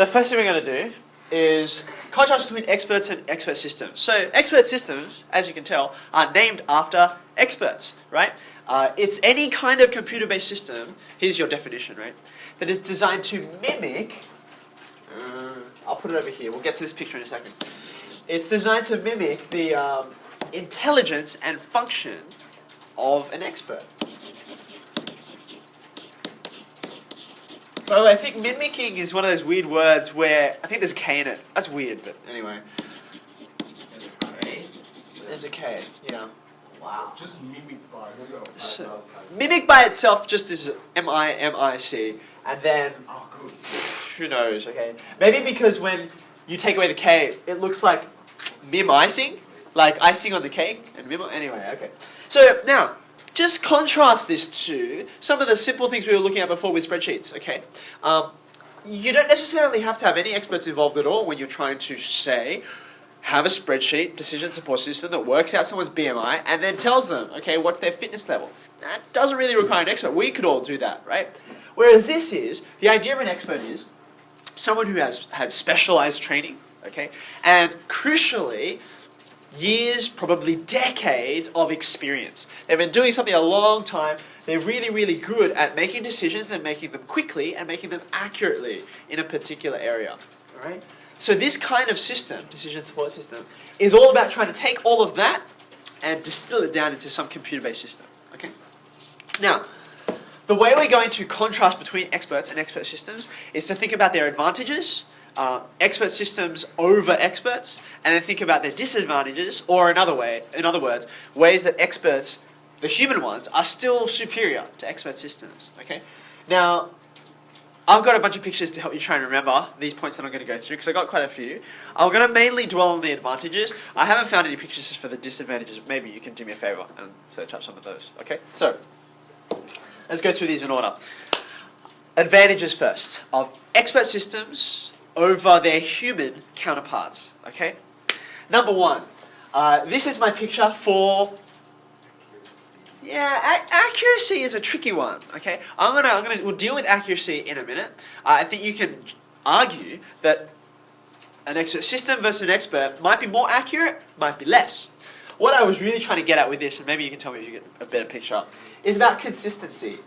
the first thing we're going to do is contrast between experts and expert systems. So expert systems, as you can tell, are named after experts, right? It's any kind of computer-based system, here's your definition, right, that is designed to mimic, I'll put it over here, we'll get to this picture in a second. It's designed to mimic the intelligence and function of an expert. By the way, I think mimicking is one of those weird words where I think there's a K in it. That's weird, but anyway. There's a K, yeah. Wow. Just mimic by itself. So, mimic by itself just is M-I-M-I-C. And then, oh, good. Who knows, okay? Maybe because when you take away the K, it looks like mim-icing. Like icing on the cake. And anyway, okay. So now, just contrast this to some of the simple things we were looking at before with spreadsheets, okay? You don't necessarily have to have any experts involved at all when you're trying to say, have a spreadsheet, decision support system that works out someone's BMI and then tells them, okay, what's their fitness level. That doesn't really require an expert. We could all do that, right? Whereas this is, the idea of an expert is someone who has had specialized training, okay? And crucially, years, probably decades of experience. They've been doing something a long time. They're really, really good at making decisions and making them quickly and making them accurately in a particular area. All right? So this kind of system, decision support system, is all about trying to take all of that and distill it down into some computer-based system. Okay? Now, the way we're going to contrast between experts and expert systems is to think about their advantages, expert systems over experts, and then think about their disadvantages, or another way, in other words, ways that experts, the human ones, are still superior to expert systems. Okay? Now, I've got a bunch of pictures to help you try and remember these points that I'm going to go through, because I've got quite a few. I'm going to mainly dwell on the advantages. I haven't found any pictures for the disadvantages. Maybe you can do me a favour and search up some of those. Okay? So, let's go through these in order. Advantages first of expert systems over their human counterparts. Okay? Number one, this is my picture for. Yeah, accuracy is a tricky one. Okay, we'll deal with accuracy in a minute. I think you can argue that an expert system versus an expert might be more accurate, might be less. What I was really trying to get at with this, and maybe you can tell me if you get a better picture, is about consistency.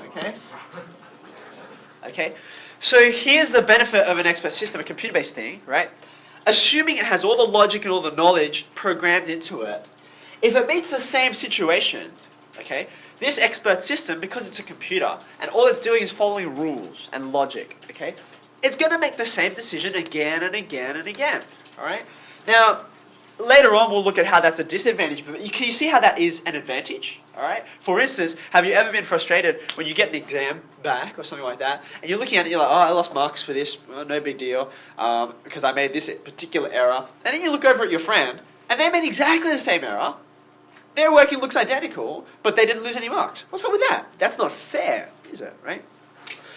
Okay. Okay. So here's the benefit of an expert system, a computer-based thing, right? Assuming it has all the logic and all the knowledge programmed into it, if it meets the same situation, okay, this expert system, because it's a computer, and all it's doing is following rules and logic, okay, it's going to make the same decision again and again and again, all right? Now, later on we'll look at how that's a disadvantage, but can you see how that is an advantage, all right? For instance, have you ever been frustrated when you get an exam back or something like that, and you're looking at it, you're like, oh, I lost marks for this, well, no big deal, because I made this particular error, and then you look over at your friend, and they made exactly the same error. Their working looks identical, but they didn't lose any marks. What's up with that? That's not fair, is it, right?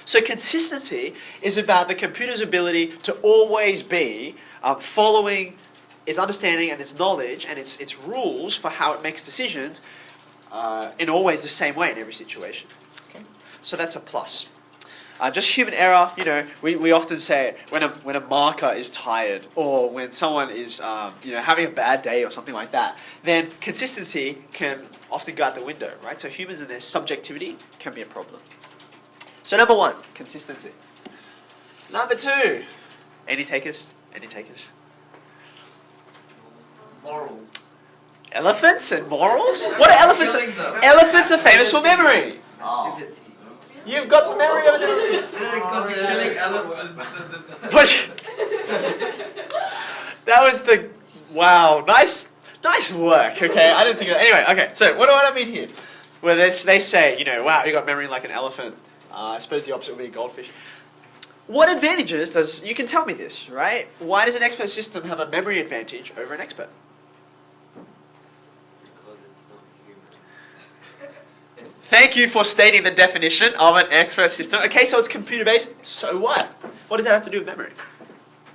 So consistency is about the computer's ability to always be following its understanding and its knowledge and its rules for how it makes decisions in always the same way in every situation. Okay? So that's a plus. Just human error, you know, we often say it when a marker is tired or when someone is having a bad day or something like that, then consistency can often go out the window, right? So humans and their subjectivity can be a problem. So number one, consistency. Number two, any takers? Any takers? Morals. Elephants and morals? What are elephants? Elephants are famous for memory. Oh. You've got the memory of it. Because you're killing elephants. That was the wow. Nice work. Okay, I didn't think of that. Anyway, okay. So what do I mean here? Where they say, wow, you got memory like an elephant. I suppose the opposite would be a goldfish. What advantages does you can tell me this, right? Why does an expert system have a memory advantage over an expert? Thank you for stating the definition of an expert system. Okay, so it's computer-based. So what? What does that have to do with memory?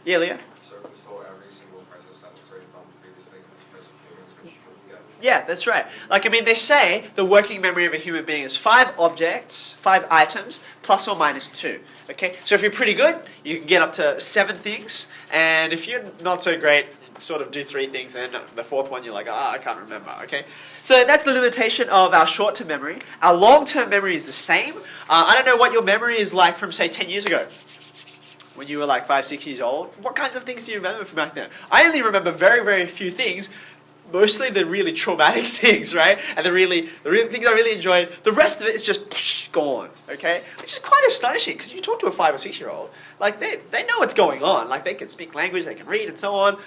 Yeah, Leah? So restore every single process that was saved on previously as opposed to humans, which could get Yeah, that's right. Like, I mean, they say the working memory of a human being is 5 objects, 5 items, plus or minus 2. Okay? So if you're pretty good, you can get up to 7 things. And if you're not so great, sort of do 3 things, and then the 4th one you're like, I can't remember. Okay? So that's the limitation of our short-term memory. Our long-term memory is the same. I don't know what your memory is like from, say, 10 years ago. When you were like 5, 6 years old. What kinds of things do you remember from back then? I only remember very, very few things. Mostly the really traumatic things, right? And the really things I really enjoyed. The rest of it is just gone, okay? Which is quite astonishing, because you talk to a 5 or 6 year old, like they know what's going on. Like they can speak language, they can read and so on,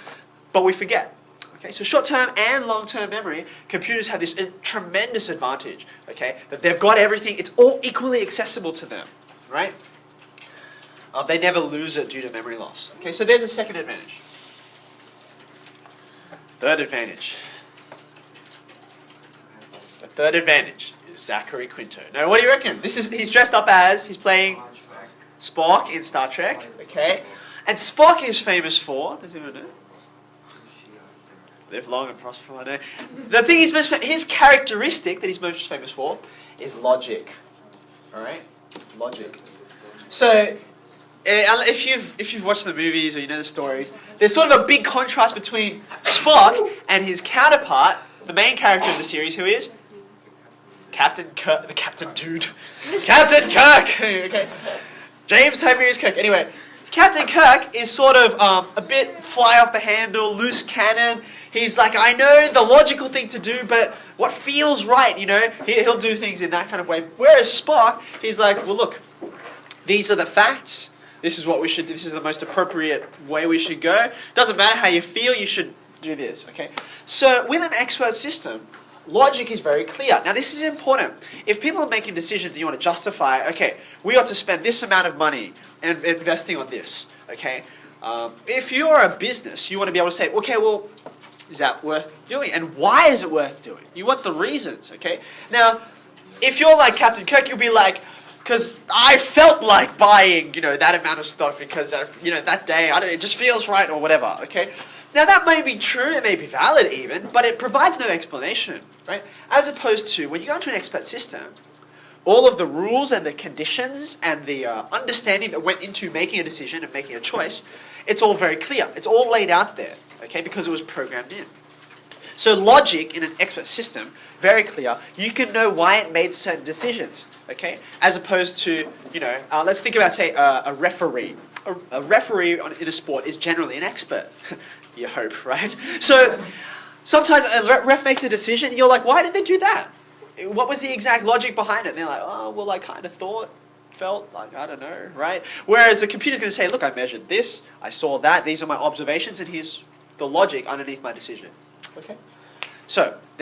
but we forget. Okay, so short-term and long-term memory, computers have this tremendous advantage, okay? That they've got everything, it's all equally accessible to them, right? They never lose it due to memory loss. Okay, so there's a second advantage. Third advantage. The third advantage is Zachary Quinto. Now, what do you reckon? He's dressed up as, he's playing Spock in Star Trek, okay? And Spock is famous for, does anyone know? Live long and prosper, I know. The thing his characteristic that he's most famous for is logic. Alright? Logic. So, if you've watched the movies or you know the stories, there's sort of a big contrast between Spock and his counterpart, the main character of the series, who is Captain Kirk, the Captain Dude, Captain Kirk. Okay, James Tiberius Kirk. Anyway, Captain Kirk is sort of a bit fly off the handle, loose cannon. He's like, I know the logical thing to do, but what feels right, you know, he'll do things in that kind of way. Whereas Spock, he's like, well, look, these are the facts. This is what we should do. This is the most appropriate way we should go. Doesn't matter how you feel, you should do this, okay? So with an expert system, logic is very clear. Now this is important. If people are making decisions and you want to justify, okay, we ought to spend this amount of money and investing on this, okay? If you're a business, you want to be able to say, okay, well, is that worth doing? And why is it worth doing? You want the reasons, okay? Now, if you're like Captain Kirk, you'll be like, because I felt like buying, you know, that amount of stock because, you know, that day, I don't know, it just feels right or whatever, okay? Now that may be true, it may be valid even, but it provides no explanation, right? As opposed to, when you go into an expert system, all of the rules and the conditions and the understanding that went into making a decision and making a choice, it's all very clear. It's all laid out there, okay, because it was programmed in. So logic in an expert system, very clear. You can know why it made certain decisions, okay? As opposed to, you know, let's think about, say, a referee. A referee in a sport is generally an expert. You hope, right? So sometimes a ref makes a decision, and you're like, why did they do that? What was the exact logic behind it? And they're like, oh, well, I kind of felt like, I don't know, right? Whereas the computer's going to say, look, I measured this, I saw that, these are my observations, and here's the logic underneath my decision. Okay? So,